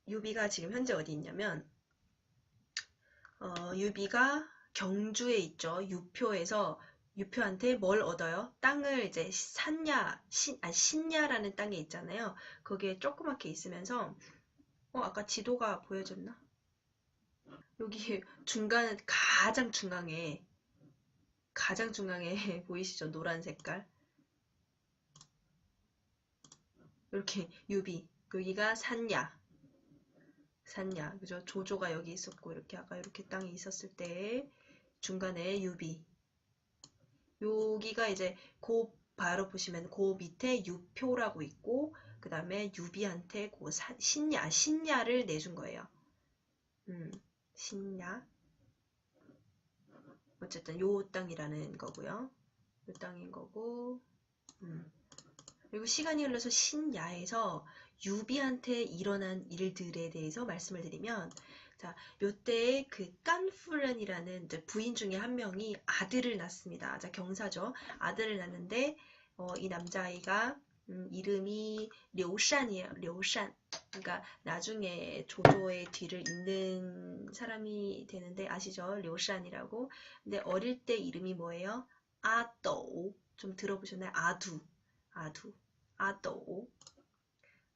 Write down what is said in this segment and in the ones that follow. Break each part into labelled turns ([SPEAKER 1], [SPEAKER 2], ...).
[SPEAKER 1] 유비가 지금 현재 어디 있냐면 유비가 경주에 있죠. 유표에서 유표한테 뭘 얻어요? 땅을 이제 신야라는 땅에 있잖아요. 거기에 조그맣게 있으면서 아까 지도가 보여졌나? 여기 중간 가장 중앙에 보이시죠? 노란 색깔. 이렇게 유비. 여기가 산야. 그죠? 조조가 여기 있었고 이렇게 아까 이렇게 땅이 있었을 때 중간에 유비. 여기가 이제 바로 보시면 그 밑에 유표라고 있고 그 다음에 유비한테 신야를 내준 거예요. 신야. 어쨌든 요 땅이라는 거고요. 요 땅인 거고. 그리고 시간이 흘러서 신야에서 유비한테 일어난 일들에 대해서 말씀을 드리면 자, 요때 그 깐푸른이라는 부인 중에 한 명이 아들을 낳습니다. 자, 경사죠. 아들을 낳는데 이 남자아이가 이름이 려산이에요. 려산. 그러니까 나중에 조조의 뒤를 잇는 사람이 되는데 아시죠? 려산이라고. 근데 어릴 때 이름이 뭐예요? 아떠. 좀 들어보셨나요? 아두. 아떠.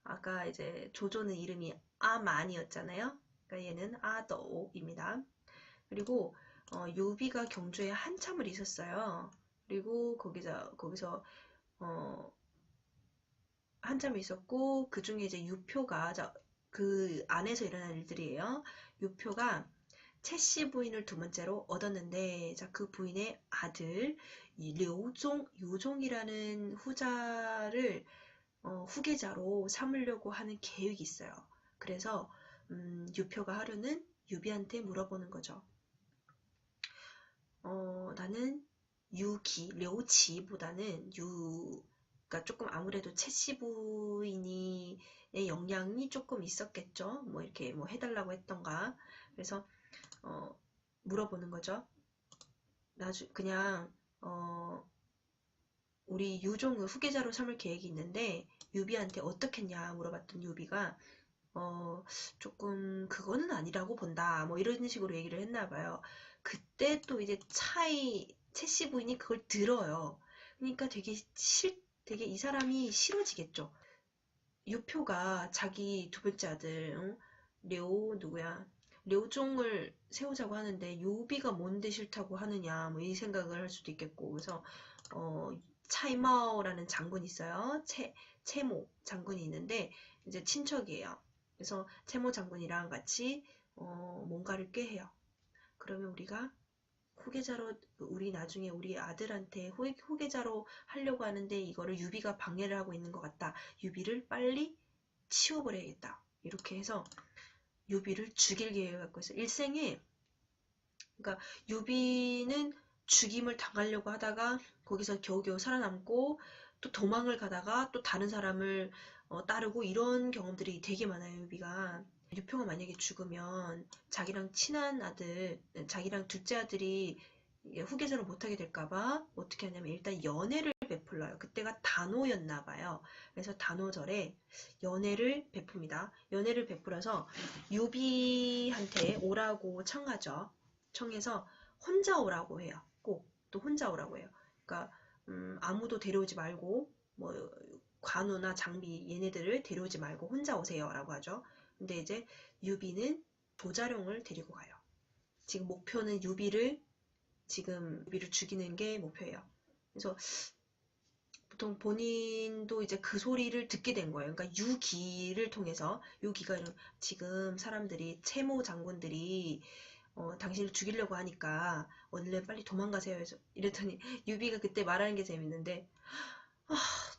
[SPEAKER 1] 아까 이제 조조는 이름이 아만이었잖아요. 그러니까 얘는 아더입니다. 그리고 유비가 경주에 한참을 있었어요. 그리고 거기서 한참 있었고 그 중에 이제 유표가 그 안에서 일어난 일들이에요. 유표가 채씨 부인을 두 번째로 얻었는데 그 부인의 아들 요종이라는 후자를 후계자로 삼으려고 하는 계획이 있어요. 그래서 유표가 하루는 유비한테 물어보는 거죠. 나는 려치보다는 그러니까 조금 아무래도 채씨 부인의 영향이 조금 있었겠죠. 뭐 이렇게 뭐 해달라고 했던가. 그래서 물어보는 거죠. 그냥 우리 유종을 후계자로 삼을 계획이 있는데 유비한테 어떻겠냐 물어봤던 유비가 조금 그거는 아니라고 본다. 뭐 이런 식으로 얘기를 했나 봐요. 그때 또 이제 채씨 부인이 그걸 들어요. 그러니까 되게 이 사람이 싫어지겠죠. 유표가 자기 두 번째 아들, 응? 누구야? 려종을 세우자고 하는데 유비가 뭔데 싫다고 하느냐, 뭐 이 생각을 할 수도 있겠고. 그래서 차이마오라는 장군이 있어요. 채모 장군이 있는데 이제 친척이에요. 그래서 채모 장군이랑 같이 뭔가를 꾀해요. 그러면 우리가 우리 나중에 우리 아들한테 후계자로 하려고 하는데 이거를 유비가 방해를 하고 있는 것 같다. 유비를 빨리 치워버려야겠다. 이렇게 해서 유비를 죽일 계획을 갖고 있어요. 일생에 그러니까 유비는 죽임을 당하려고 하다가 거기서 겨우겨우 살아남고 또 도망을 가다가 또 다른 사람을 따르고 이런 경험들이 되게 많아요. 유비가. 유표가 만약에 죽으면 자기랑 친한 아들, 자기랑 둘째 아들이 후계자를 못하게 될까봐 어떻게 하냐면 일단 연애를 베풀어요. 그때가 단오였나 봐요. 그래서 단오절에 연애를 베풉니다. 연애를 베풀어서 유비한테 오라고 청하죠. 청해서 혼자 오라고 해요. 꼭 또 혼자 오라고 해요. 그러니까 아무도 데려오지 말고 뭐 관우나 장비 얘네들을 데려오지 말고 혼자 오세요라고 하죠. 근데 이제 유비는 조자룡을 데리고 가요. 지금 목표는 유비를 죽이는 게 목표예요. 그래서 보통 본인도 이제 그 소리를 듣게 된 거예요. 그러니까 유기를 통해서 유기가 지금 사람들이 채모 장군들이 당신을 죽이려고 하니까 얼른 빨리 도망가세요. 이랬더니 유비가 그때 말하는 게 재밌는데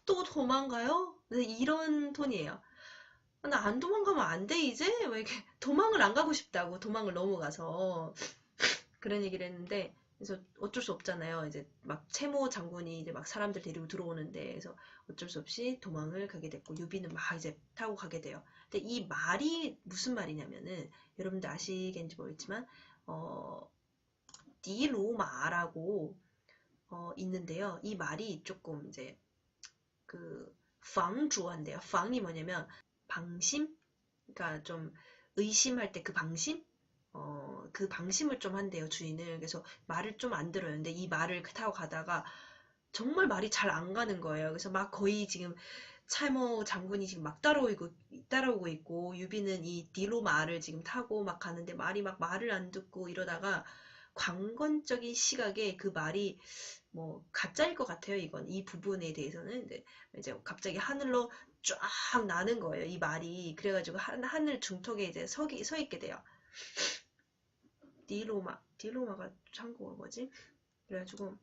[SPEAKER 1] 또 도망가요? 이런 톤이에요. 나 안 도망가면 안 돼 이제? 왜 이렇게 도망을 안 가고 싶다고 도망을 넘어가서 그런 얘기를 했는데 그래서 어쩔 수 없잖아요. 이제 막 채모 장군이 이제 막 사람들 데리고 들어오는데 그래서 어쩔 수 없이 도망을 가게 됐고 유비는 막 이제 타고 가게 돼요. 근데 이 말이 무슨 말이냐면은 여러분들 아시겠는지 모르겠지만 디로마라고 있는데요. 이 말이 조금 이제 그 방주한데요. 방이 뭐냐면 방심? 그러니까 좀 의심할 때 그 방심? 그 방심을 좀 한대요, 주인을. 그래서 말을 좀 안 들어요. 근데 이 말을 타고 가다가 정말 말이 잘 안 가는 거예요. 그래서 막 거의 지금 찰모 장군이 지금 막 따라오고 있고, 유비는 이 디로 말을 지금 타고 막 가는데 말이 막 말을 안 듣고 이러다가 관건적인 시각에 그 말이 뭐 가짜일 것 같아요. 이 부분에 대해서는. 근데 이제 갑자기 하늘로 쫙 나는 거예요. 이 말이. 그래가지고 하늘 중턱에 이제 서 있게 돼요. 디로마가 한국어 뭐지? 그래가지고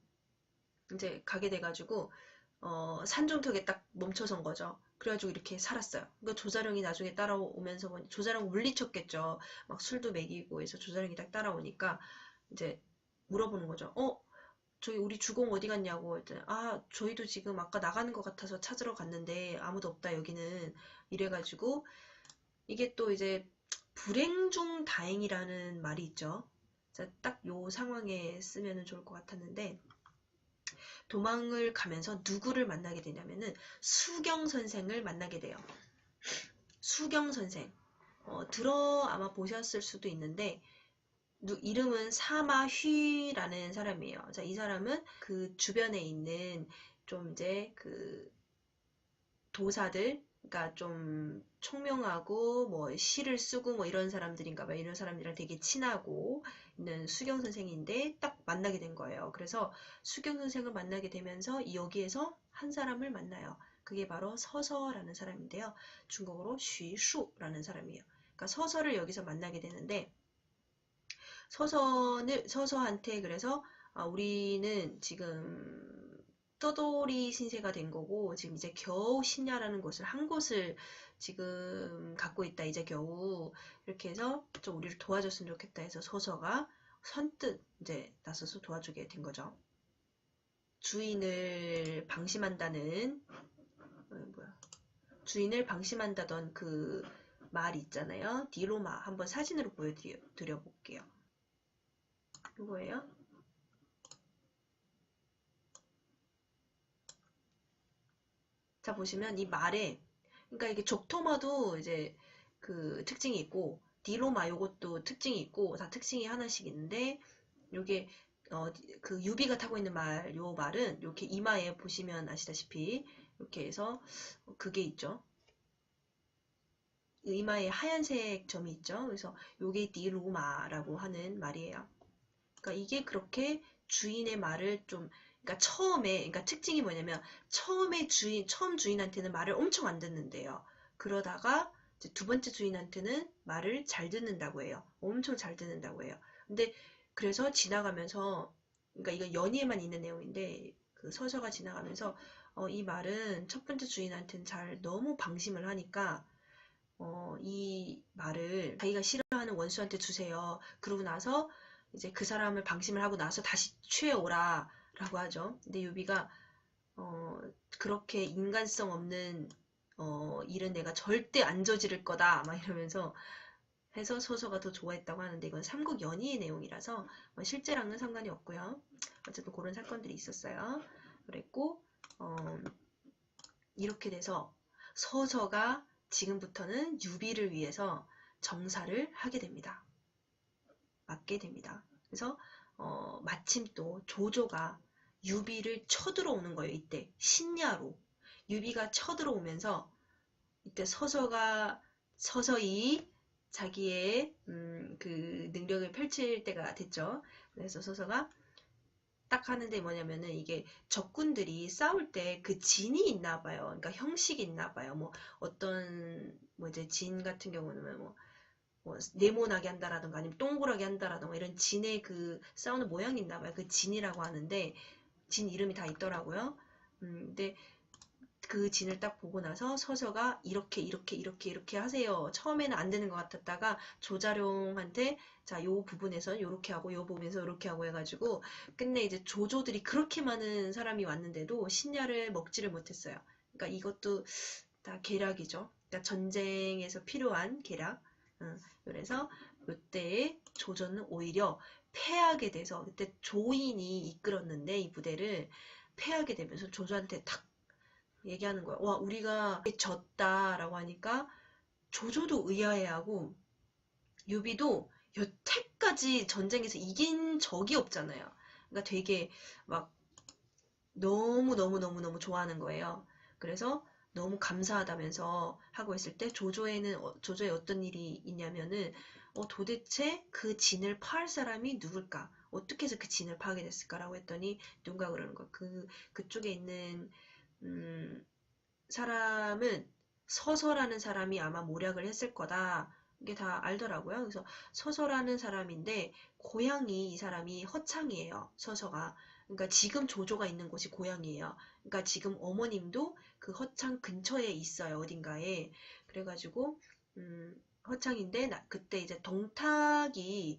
[SPEAKER 1] 이제 가게 돼가지고 산중턱에 딱 멈춰선 거죠. 그래가지고 이렇게 살았어요. 그러니까 조자룡이 나중에 따라오면서 조자룡 물리쳤겠죠. 막 술도 먹이고 해서 조자룡이 딱 따라오니까 이제 물어보는 거죠. 저희 우리 주공 어디 갔냐고 했더니 저희도 지금 아까 나가는 것 같아서 찾으러 갔는데 아무도 없다 여기는. 이래가지고 이게 또 이제 불행 중 다행이라는 말이 있죠. 딱 요 상황에 쓰면 좋을 것 같았는데, 도망을 가면서 누구를 만나게 되냐면은 수경 선생을 만나게 돼요. 수경 선생. 아마 보셨을 수도 있는데, 이름은 사마휘라는 사람이에요. 자, 이 사람은 그 주변에 있는 좀 이제 그 도사들, 그러니까 좀 총명하고 뭐 시를 쓰고 뭐 이런 사람들인가 봐. 이런 사람들이랑 되게 친하고 있는 수경 선생인데 딱 만나게 된 거예요. 그래서 수경 선생을 만나게 되면서 여기에서 한 사람을 만나요. 그게 바로 서서라는 사람인데요. 중국어로 쉬수라는 사람이에요. 그러니까 서서를 여기서 만나게 되는데, 서서한테 그래서 우리는 지금 떠돌이 신세가 된 거고 지금 이제 겨우 신야라는 곳을 한 곳을 지금 갖고 있다. 이제 겨우 이렇게 해서 좀 우리를 도와줬으면 좋겠다 해서 서서가 선뜻 이제 나서서 도와주게 된 거죠. 주인을 방심한다는 주인을 방심한다던 그 말 있잖아요. 디로마 한번 사진으로 보여드려 볼게요. 이거예요. 자, 보시면 이 말에, 그러니까 이게 족토마도 이제 그 특징이 있고, 디로마 요것도 특징이 있고, 다 특징이 하나씩 있는데, 요게, 그 유비가 타고 있는 요 말은, 이렇게 이마에 보시면 아시다시피, 이렇게 해서, 그게 있죠. 이마에 하얀색 점이 있죠. 그래서 요게 디로마라고 하는 말이에요. 그러니까 이게 그렇게 주인의 말을 좀, 그러니까 그러니까 특징이 뭐냐면 처음 주인한테는 말을 엄청 안 듣는데요. 그러다가 이제 두 번째 주인한테는 말을 잘 듣는다고 해요. 엄청 잘 듣는다고 해요. 근데 그래서 지나가면서, 그러니까 이거 연희에만 있는 내용인데 그 서서가 지나가면서 이 말은 첫 번째 주인한테는 너무 방심을 하니까 이 말을 자기가 싫어하는 원수한테 주세요. 그러고 나서 이제 그 사람을 방심을 하고 나서 다시 취해오라 라고 하죠. 근데 유비가 그렇게 인간성 없는 일은 내가 절대 안 저지를 거다 막 이러면서 해서 서서가 더 좋아했다고 하는데, 이건 삼국 연의의 내용이라서 실제랑은 상관이 없고요. 어쨌든 그런 사건들이 있었어요. 그랬고 이렇게 돼서 서서가 지금부터는 유비를 위해서 정사를 하게 됩니다. 맡게 됩니다. 그래서 마침 또 조조가 유비를 쳐들어오는 거예요. 이때 신야로 유비가 쳐들어오면서 이때 서서히 자기의 그 능력을 펼칠 때가 됐죠. 그래서 서서가 딱 하는데 뭐냐면은 이게 적군들이 싸울 때 그 진이 있나 봐요. 그러니까 형식이 있나 봐요. 뭐 어떤 뭐 이제 진 같은 경우는 뭐 네모나게 한다라든가 아니면 동그랗게 한다라든가 이런 진의 그 싸우는 모양이 있나 봐요. 그 진이라고 하는데 진 이름이 다 있더라고요. 근데 그 진을 딱 보고 나서 서서가 이렇게 하세요. 처음에는 안 되는 것 같았다가 조자룡한테 자, 요 부분에서 요렇게 하고 요 부분에서 요렇게 하고 해가지고 끝내 이제 조조들이 그렇게 많은 사람이 왔는데도 신야를 먹지를 못했어요. 그러니까 이것도 다 계략이죠. 그러니까 전쟁에서 필요한 계략. 그래서 이때에 조조는 오히려 패하게 돼서, 그때 조인이 이끌었는데 이 부대를 패하게 되면서 조조한테 탁 얘기하는 거야. 와, 우리가 졌다라고 하니까 조조도 의아해하고 유비도 여태까지 전쟁에서 이긴 적이 없잖아요. 그러니까 되게 막 너무 좋아하는 거예요. 그래서 너무 감사하다면서 하고 있을 때 조조에 어떤 일이 있냐면은 도대체 그 진을 파할 사람이 누굴까? 어떻게 해서 그 진을 파게 됐을까라고 했더니 누군가 그러는 거야. 그쪽에 있는 사람은 서서라는 사람이 아마 모략을 했을 거다. 이게 다 알더라고요. 그래서 서서라는 사람인데 고향이 이 사람이 허창이에요. 서서가. 그러니까 지금 조조가 있는 곳이 고향이에요. 그러니까 지금 어머님도 그 허창 근처에 있어요. 어딘가에. 그래가지고 허창인데 그때 이제 동탁이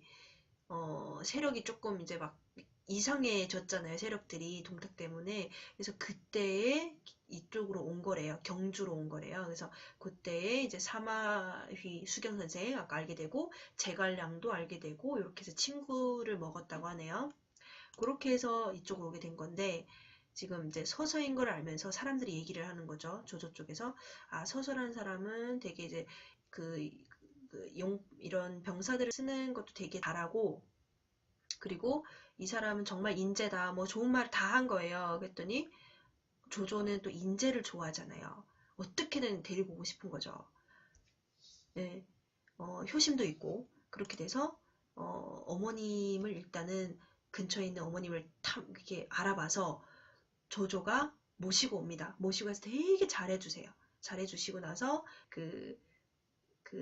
[SPEAKER 1] 세력이 조금 이제 막 이상해졌잖아요. 세력들이 동탁 때문에. 그래서 그때에 이쪽으로 온 거래요. 경주로 온 거래요. 그래서 그때에 이제 사마휘 수경 선생 아까 알게 되고 제갈량도 알게 되고 이렇게 해서 친구를 먹었다고 하네요. 그렇게 해서 이쪽으로 오게 된 건데 지금 이제 서서인 걸 알면서 사람들이 얘기를 하는 거죠. 조조 쪽에서 서서라는 사람은 되게 이제 이런 병사들을 쓰는 것도 되게 잘하고 그리고 이 사람은 정말 인재다. 뭐 좋은 말 다 한 거예요. 그랬더니 조조는 또 인재를 좋아하잖아요. 어떻게든 데리고 오고 싶은 거죠. 네, 효심도 있고 그렇게 돼서 어머님을 일단은 근처에 있는 어머님을 이렇게 알아봐서 조조가 모시고 옵니다. 모시고 해서 되게 잘해주세요. 잘해주시고 나서 그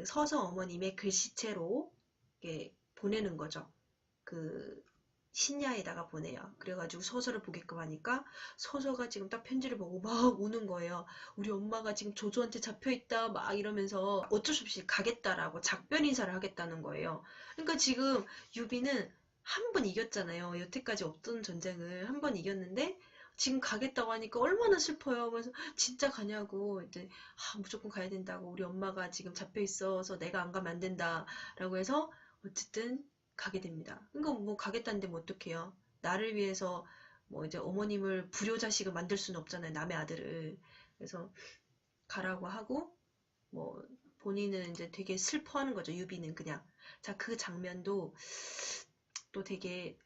[SPEAKER 1] 서서 어머님의 글씨체로 이렇게 보내는 거죠. 그 신야에다가 보내요. 그래가지고 서서를 보게끔 하니까 서서가 지금 딱 편지를 보고 막 우는 거예요. 우리 엄마가 지금 조조한테 잡혀있다 막 이러면서 어쩔 수 없이 가겠다라고 작별 인사를 하겠다는 거예요. 그러니까 지금 유비는 한 번 이겼잖아요. 여태까지 없던 전쟁을 한 번 이겼는데 지금 가겠다고 하니까 얼마나 슬퍼요. 그래서 진짜 가냐고 이제 무조건 가야 된다고 우리 엄마가 지금 잡혀 있어서 내가 안 가면 안 된다라고 해서 어쨌든 가게 됩니다. 그러니까 뭐 가겠다는데 뭐 어떡해요. 나를 위해서 뭐 이제 어머님을 불효자식을 만들 수는 없잖아요. 남의 아들을. 그래서 가라고 하고 뭐 본인은 이제 되게 슬퍼하는 거죠. 유비는 그냥. 자, 그 장면도 또 되게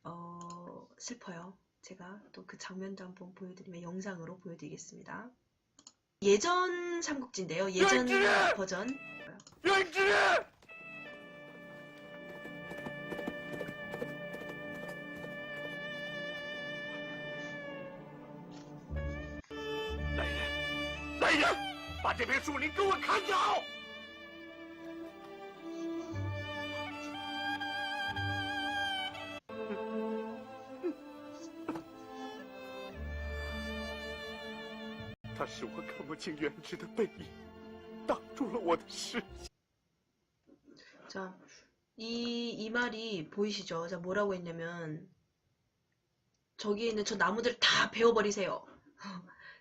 [SPEAKER 1] 슬퍼요. 제가 또 그 장면도 한번 보여드리면 영상으로 보여드리겠습니다. 예전 삼국지인데요. 예전 버전. 연주야! 来人，把这片树林给我砍倒！他使我看不清元直的背影，挡住了我的视线。 자, 이 말이 보이시죠? 자, 뭐라고 했냐면 저기 있는 저 나무들 다 베어버리세요.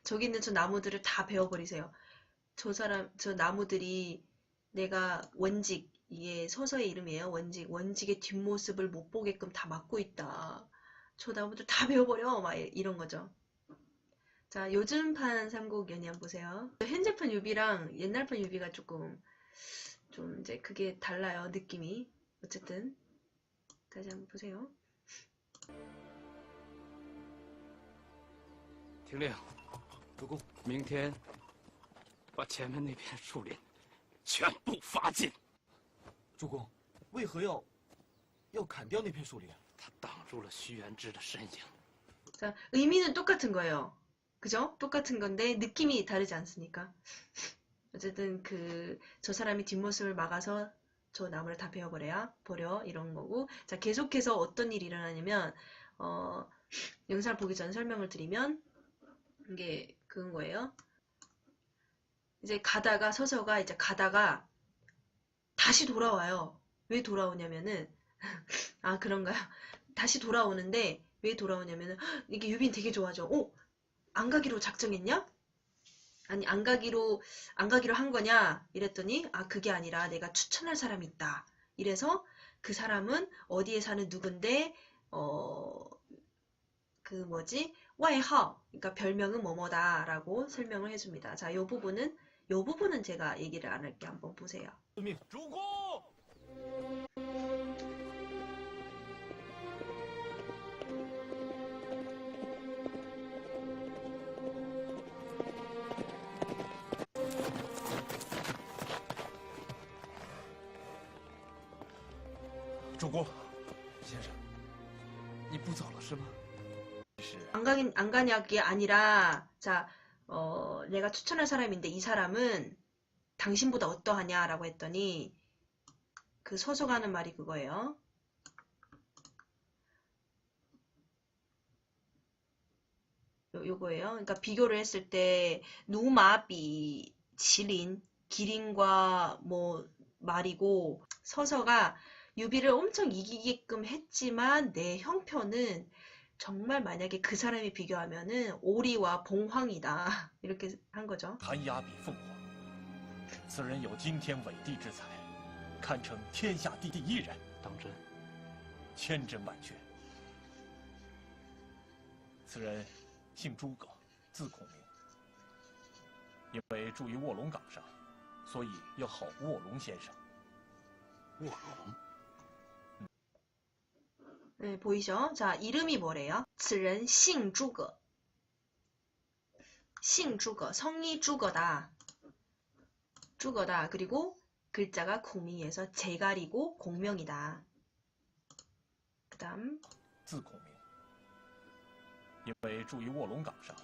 [SPEAKER 1] 저기 있는 저 나무들을 다 베어버리세요. 저 나무들이 내가 원직, 이게 서서의 이름이에요. 원직의 뒷모습을 못 보게끔 다 막고 있다. 저 나무들 다 베어버려. 막 이런 거죠. 자, 요즘판 삼국 연의 한번 보세요. 현재판 유비랑 옛날판 유비가 좀 이제 그게 달라요. 느낌이. 어쨌든 다시 한번 보세요.
[SPEAKER 2] 听令，主公，明天把前面那片树林全部伐尽。
[SPEAKER 3] 主公，为何要砍掉那片树林？
[SPEAKER 2] 它挡住了徐元之的身影。
[SPEAKER 1] 자, 의미는 똑같은 거예요. 그죠? 똑같은 건데 느낌이 다르지 않습니까? 어쨌든 저 사람이 뒷모습을 막아서 저 나무를 다 베어버려 이런 거고. 자, 계속해서 어떤 일이 일어나냐면 영상을 보기 전에 설명을 드리면 이게 그런 거예요. 이제 서서가 이제 가다가 다시 돌아와요. 왜 돌아오냐면은 그런가요? 다시 돌아오는데 왜 돌아오냐면은 이게 유빈 되게 좋아하죠. 안 가기로 작정했냐? 아니 안 가기로 한 거냐? 이랬더니 그게 아니라 내가 추천할 사람이 있다. 이래서 그 사람은 어디에 사는 누군데 와이하오, 그러니까 별명은 뭐뭐다라고 설명을 해줍니다. 자, 이 부분은 요 부분은 제가 얘기를 안 할게. 한번 보세요.
[SPEAKER 3] 命！主公， 主公，
[SPEAKER 2] 先生，你不走了是吗？
[SPEAKER 3] 是
[SPEAKER 1] 안 가냐게 아니라, 자, 내가 추천할 사람인데 이 사람은 당신보다 어떠하냐라고 했더니 그 서서가 하는 말이 그거예요. 요거예요. 그러니까 비교를 했을 때 누마비 기린과 뭐 말이고, 서서가 유비를 엄청 이기게끔 했지만 내 형편은 정말 만약에 그 사람이 비교하면은 오리와 봉황이다. 이렇게 한 거죠.
[SPEAKER 3] 寒鸦比凤凰，此人有惊天伟地之才，堪称天下第一人，
[SPEAKER 2] 当真？
[SPEAKER 3] 千真万确。此人姓诸葛，字孔明，因为住于卧龙岗上，所以又号卧龙先生。
[SPEAKER 2] 卧龙。
[SPEAKER 1] 네, 보이죠? 자, 이름이 뭐래요? 此人姓诸葛. 姓诸葛, 성이诸葛다. 诸葛다. 그리고 글자가 공명에서 제갈이고 공명이다. 그 다음
[SPEAKER 3] 字孔明，因为住于卧龙岗上，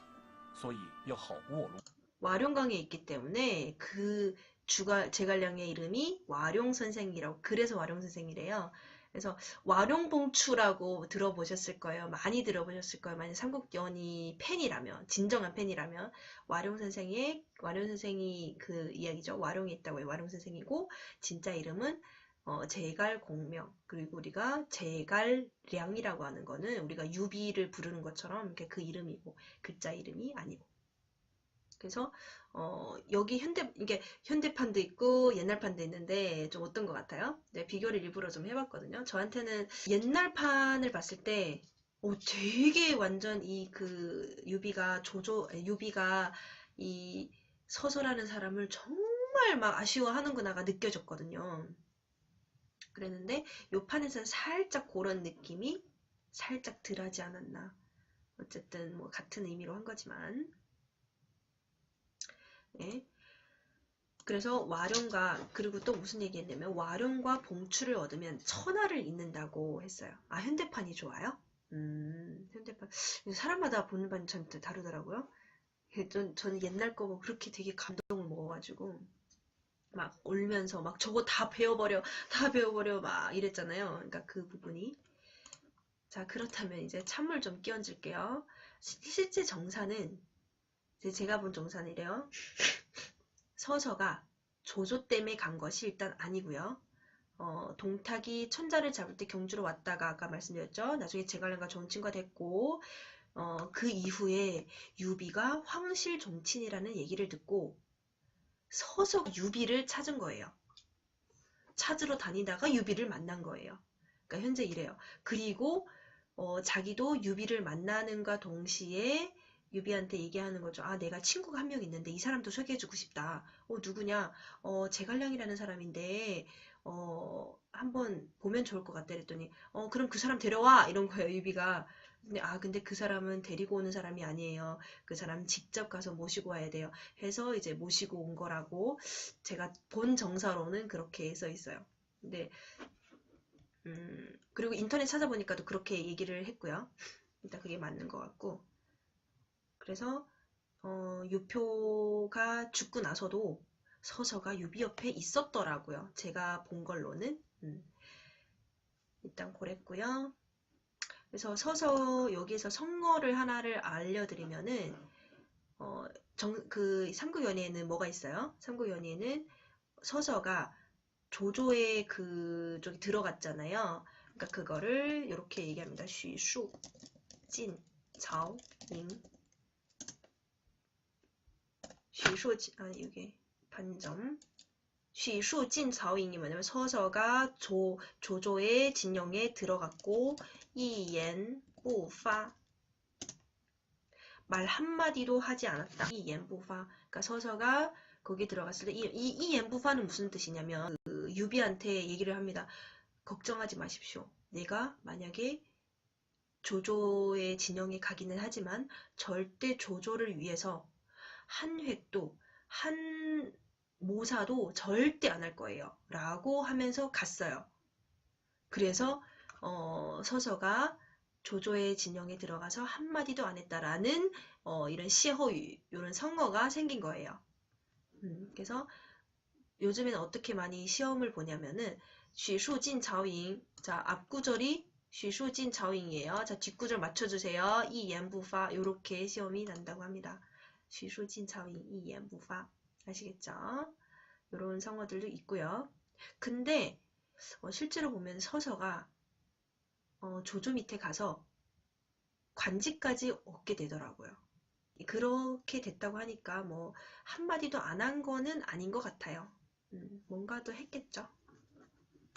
[SPEAKER 3] 所以又号卧龙。
[SPEAKER 1] 와룡강에 있기 때문에 그 제갈량의 이름이 와룡선생이라고, 그래서 와룡선생이래요. 그래서 와룡봉추라고 들어보셨을 거예요. 많이 들어보셨을 거예요. 만약 삼국연의 팬이라면, 진정한 팬이라면 와룡선생이 그 이야기죠. 와룡이 있다고 해요. 와룡선생이고 진짜 이름은 제갈공명. 그리고 우리가 제갈량이라고 하는 거는 우리가 유비를 부르는 것처럼 이렇게 그 이름이고 글자 이름이 아니고. 그래서 여기 이게 현대판도 있고 옛날판도 있는데 좀 어떤 것 같아요? 네, 비교를 일부러 좀 해봤거든요. 저한테는 옛날판을 봤을 때 되게 완전 유비가 이 서서라는 사람을 정말 막 아쉬워하는구나가 느껴졌거든요. 그랬는데 요 판에서는 살짝 그런 느낌이 살짝 덜하지 않았나. 어쨌든 뭐 같은 의미로 한 거지만. 네. 그래서 와룡과, 그리고 또 무슨 얘기 했냐면 와룡과 봉추를 얻으면 천하를 잇는다고 했어요. 아, 현대판이 좋아요? 현대판. 사람마다 보는 반이 참 다르더라고요. 저는 옛날 거고 그렇게 되게 감동을 먹어가지고 막 울면서 막 저거 다 배워버려 막 이랬잖아요. 그러니까 그 부분이. 자, 그렇다면 이제 찬물 좀 끼얹을게요. 실제 정사는 제가 본 정사는이래요. 서서가 조조 때문에 간 것이 일단 아니고요. 동탁이 천자를 잡을 때 경주로 왔다가 아까 말씀드렸죠. 나중에 제갈량과 좋은 친구가 됐고 그 이후에 유비가 황실종친이라는 얘기를 듣고 서서가 유비를 찾은 거예요. 찾으러 다니다가 유비를 만난 거예요. 그러니까 현재 이래요. 그리고 자기도 유비를 만나는가 동시에 유비한테 얘기하는 거죠. 아, 내가 친구가 한 명 있는데 이 사람도 소개해주고 싶다. 누구냐? 제갈량이라는 사람인데 한번 보면 좋을 것 같다. 그랬더니 그럼 그 사람 데려와 이런 거예요. 유비가. 근데 그 사람은 데리고 오는 사람이 아니에요. 그 사람 직접 가서 모시고 와야 돼요. 해서 이제 모시고 온 거라고 제가 본 정사로는 그렇게 써 있어요. 근데 그리고 인터넷 찾아보니까도 그렇게 얘기를 했고요. 일단 그게 맞는 것 같고. 그래서 유표가 죽고 나서도 서서가 유비 옆에 있었더라고요. 제가 본 걸로는. 일단 그랬고요. 그래서 서서 여기에서 성어를 하나를 알려드리면은 그 삼국연의에는 뭐가 있어요? 삼국연의에는 서서가 조조의 그쪽에 들어갔잖아요. 그러니까 그거를 이렇게 얘기합니다. 쉬수, 진, 자오, 잉. 이게 반점. 쉬수, 진, 자오잉이 뭐냐면 서서가 조조의 진영에 들어갔고 이옌, 부파 말 한마디도 하지 않았다. 이옌, 부파. 그러니까 서서가 거기 들어갔을 때 이 옌부파는 무슨 뜻이냐면 그 유비한테 얘기를 합니다. 걱정하지 마십시오. 내가 만약에 조조의 진영에 가기는 하지만 절대 조조를 위해서 한 획도 한 모사도 절대 안 할 거예요. 라고 하면서 갔어요. 그래서 서서가 조조의 진영에 들어가서 한마디도 안 했다라는 이런 시허유, 이런 성어가 생긴 거예요. 그래서 요즘에는 어떻게 많이 시험을 보냐면은 쉬수진 자오잉. 자, 앞구절이 쉬수진 자오잉이에요. 자, 뒷구절 맞춰주세요. 이연부파 이렇게 시험이 난다고 합니다. 쉬수진 자오잉 이연부파 아시겠죠? 이런 성어들도 있고요. 근데 실제로 보면 서서가 조조 밑에 가서 관직까지 얻게 되더라고요. 그렇게 됐다고 하니까 뭐 한마디도 안 한 거는 아닌 것 같아요. 뭔가 또 했겠죠.